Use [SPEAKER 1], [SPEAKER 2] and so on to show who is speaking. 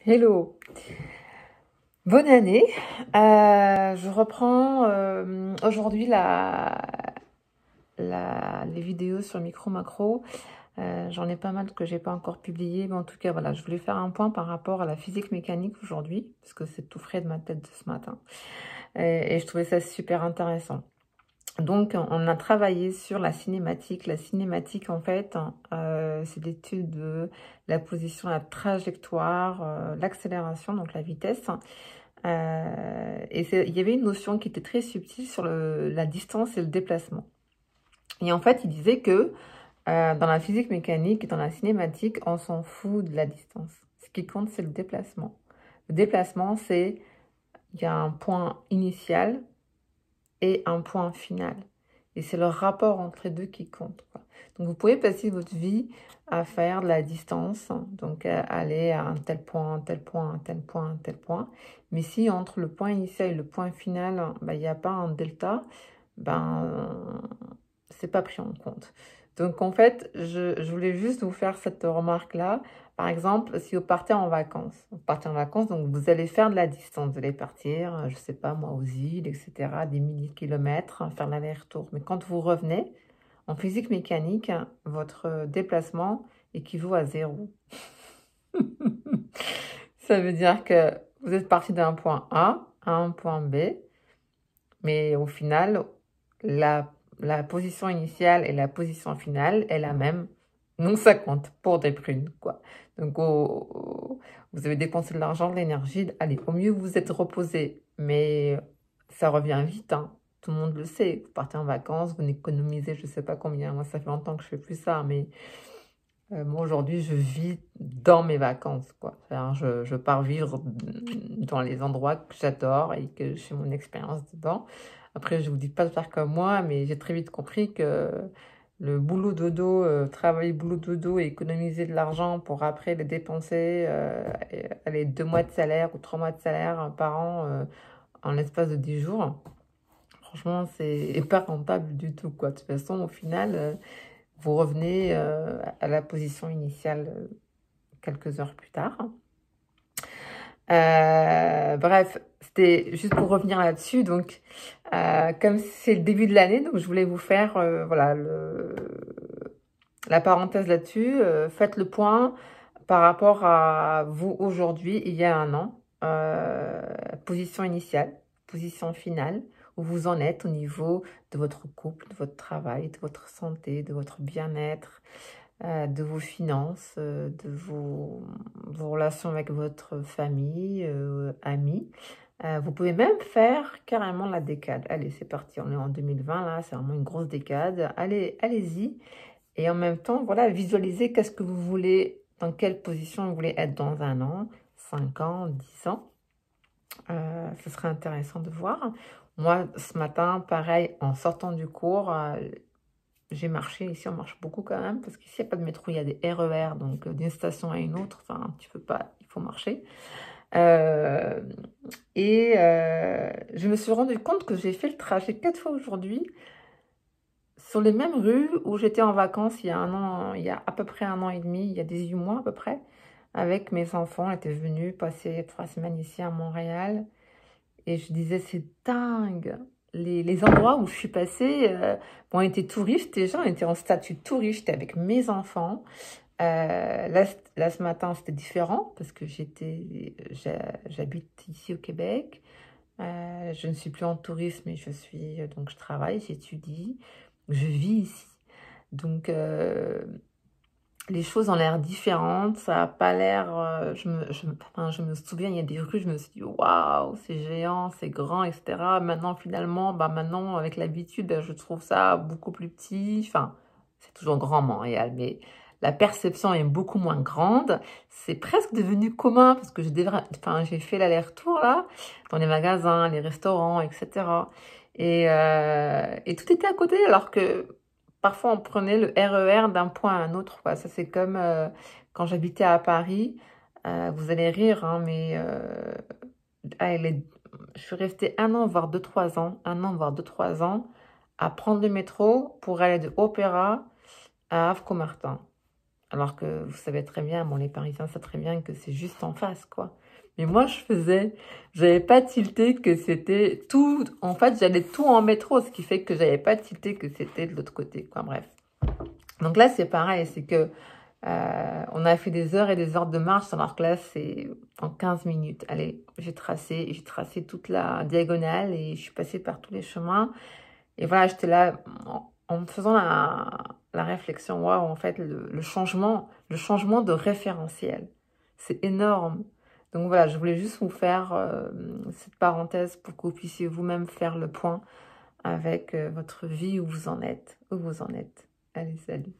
[SPEAKER 1] Hello, bonne année. Je reprends aujourd'hui les vidéos sur micro macro. J'en ai pas mal que j'ai pas encore publié, mais en tout cas voilà, je voulais faire un point par rapport à la physique mécanique aujourd'hui, parce que c'est tout frais de ma tête de ce matin, et je trouvais ça super intéressant. Donc, on a travaillé sur la cinématique. La cinématique, en fait, c'est l'étude de la position, la trajectoire, l'accélération, donc la vitesse. Il y avait une notion qui était très subtile sur la distance et le déplacement. Et en fait, il disait que dans la physique mécanique et dans la cinématique, on s'en fout de la distance. Ce qui compte, c'est le déplacement. Le déplacement, c'est, il y a un point initial et un point final. Et c'est le rapport entre les deux qui compte, quoi. Donc, vous pouvez passer votre vie à faire de la distance, donc aller à un tel point, un tel point, un tel point, un tel point. Mais si entre le point initial et le point final, il n'y a pas un delta, c'est pas pris en compte. Donc, en fait, je voulais juste vous faire cette remarque-là. Par exemple, si vous partez en vacances, donc vous allez faire de la distance, vous allez partir, je sais pas moi, aux îles, etc., des milliers de kilomètres, faire l'aller-retour. Mais quand vous revenez, en physique mécanique, votre déplacement équivaut à zéro. Ça veut dire que vous êtes parti d'un point A à un point B, mais au final, la position initiale et la position finale est la même. Donc ça compte pour des prunes, quoi. Donc vous avez dépensé de l'argent, de l'énergie. Allez, au mieux vous êtes reposé, mais ça revient vite, hein. Tout le monde le sait. Vous partez en vacances, vous économisez, je sais pas combien. Moi, ça fait longtemps que je fais plus ça, mais moi aujourd'hui, je vis dans mes vacances, quoi. Je pars vivre dans les endroits que j'adore et que j'ai mon expérience dedans. Après, je vous dis pas de faire comme moi, mais j'ai très vite compris que le boulot dodo, travailler boulot dodo et économiser de l'argent pour après les dépenser, aller 2 mois de salaire ou 3 mois de salaire par an en l'espace de 10 jours, franchement, c'est pas rentable du tout, quoi. De toute façon, au final, vous revenez à la position initiale quelques heures plus tard. Bref, c'était juste pour revenir là-dessus. Donc, comme c'est le début de l'année, donc je voulais vous faire voilà, la parenthèse là-dessus. Faites le point par rapport à vous aujourd'hui, il y a un an. Position initiale, position finale, où vous en êtes au niveau de votre couple, de votre travail, de votre santé, de votre bien-être, de vos finances, de vos relations avec votre famille, amis. Vous pouvez même faire carrément la décade. Allez, c'est parti, on est en 2020, là, c'est vraiment une grosse décade. Allez, allez-y. Et en même temps, voilà, visualisez qu'est-ce que vous voulez, dans quelle position vous voulez être dans un an, 5 ans, 10 ans. Ce serait intéressant de voir. Moi, ce matin, pareil, en sortant du cours, j'ai marché. Ici, on marche beaucoup quand même, parce qu'ici, il n'y a pas de métro, il y a des RER, donc d'une station à une autre, enfin, tu peux pas, il faut marcher. Euh, je me suis rendu compte que j'ai fait le trajet 4 fois aujourd'hui, sur les mêmes rues où j'étais en vacances il y a un an, il y a à peu près un an et demi, il y a 18 mois à peu près, avec mes enfants. Ils étaient venus passer 3 semaines ici à Montréal. Et je disais, c'est dingue. Les endroits où je suis passée, bon, on était touristes déjà, on était en statut touriste, j'étais avec mes enfants. Là, ce matin, c'était différent parce que j'habite ici au Québec. Je ne suis plus en tourisme, mais donc je travaille, j'étudie, je vis ici. Donc, les choses ont l'air différentes, ça n'a pas l'air... enfin, je me souviens, il y a des rues, je me suis dit, waouh, c'est géant, c'est grand, etc. Maintenant, finalement, maintenant, avec l'habitude, je trouve ça beaucoup plus petit. Enfin, c'est toujours grand, Montréal, mais la perception est beaucoup moins grande. C'est presque devenu commun, parce que j'ai fait l'aller-retour, là, dans les magasins, les restaurants, etc. Et tout était à côté, alors que... Parfois, on prenait le RER d'un point à un autre, quoi. Ça, c'est comme quand j'habitais à Paris. Vous allez rire, hein, mais je suis restée un an, voire 2, 3 ans, un an, voire 2, 3 ans, à prendre le métro pour aller de Opéra à Havre-Comartin. Alors que vous savez très bien, bon, les Parisiens savent très bien que c'est juste en face, quoi. Mais moi, j'avais pas tilté que c'était tout, en fait, j'allais tout en métro, ce qui fait que j'avais pas tilté que c'était de l'autre côté, quoi, bref. Donc là, c'est pareil, c'est que on a fait des heures et des heures de marche, alors que là, c'est en 15 minutes. Allez, j'ai tracé toute la diagonale et je suis passée par tous les chemins. Et voilà, j'étais là en me faisant la réflexion, waouh, en fait, le changement de référentiel, c'est énorme. Donc voilà, je voulais juste vous faire cette parenthèse pour que vous puissiez vous-même faire le point avec votre vie, où vous en êtes. Allez, salut.